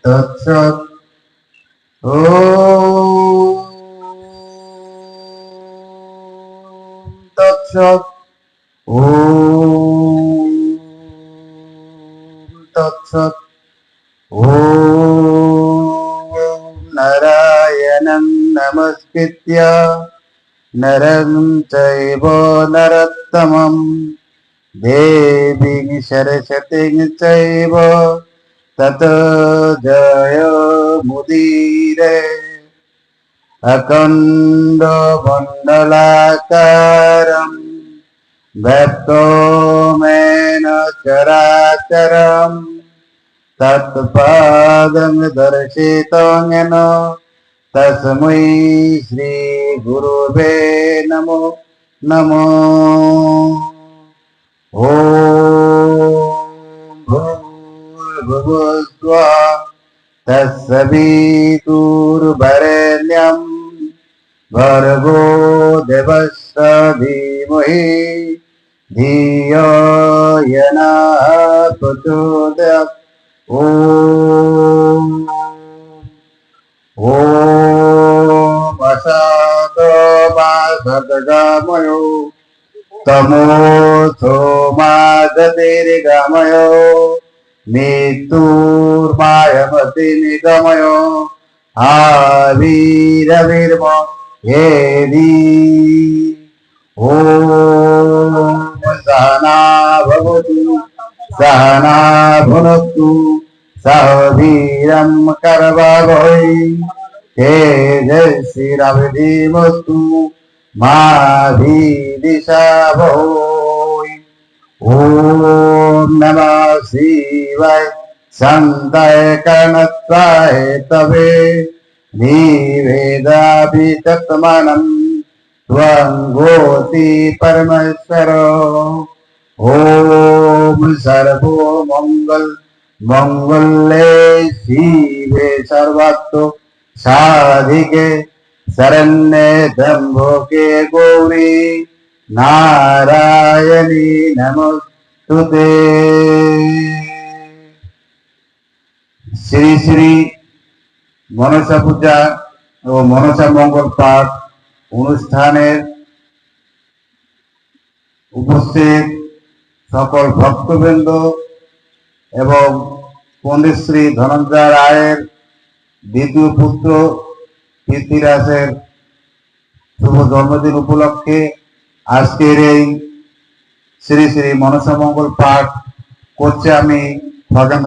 তৎসৎ। ওম তৎসৎ। ওম তৎসৎ। ওম নারায়ণং নমস্কৃত্য নরং চৈব নরোত্তমং দেবীং সরস্বতীং চৈব ততো জয়মুদীরয়ে। অখণ্ড মণ্ডলাকারং ব্যক্তমেন চরাচরং তৎপাদং দর্শিतं येन তস্मै শ্রী গুরুবে নমো নমঃ। ওম ভূর্ভুবস্সুঃ তৎসবিতুর্বরেণ্যং ভর্গো দেবস্য ধীমহি ধিयो यो नः प्रचोदयात्। ओम ओम असतो मा सद्गमयो तमोसो मा ज्योतिर्गमयो मृत्युर्मायमति निगमयो आविरविर्म हेदि। ओम सहना भवतु सहना भुनक्तु सह वीरं करवावहै तेजस्विनावधीतमस्तु मा विद्विषावहै। ओम नमः शिवाय शान्ताय कर्णत्वाय तवे निवेदाभितत्मानं त्वं गोति परमेश्वर। ओम सर्वो मंगल मंगले शिवे सर्वार्थ साधिके शरण्ये त्र्यंबके गौरी नारायणी नमोस्तुते। শ্রী শ্রী মনসা পূজা ও মনসা মঙ্গল পাঠ অনুষ্ঠানের উপস্থিত সকল ভক্তবৃন্দ এবং পণ্ডিত শ্রী ধনঞ্জয় রায়ের দ্বিতীয় পুত্র পৃথ্বীরাজের শুভ জন্মদিন উপলক্ষে আজকের এই শ্রী শ্রী মনসা মঙ্গল পাঠ করছে আমি খগেন।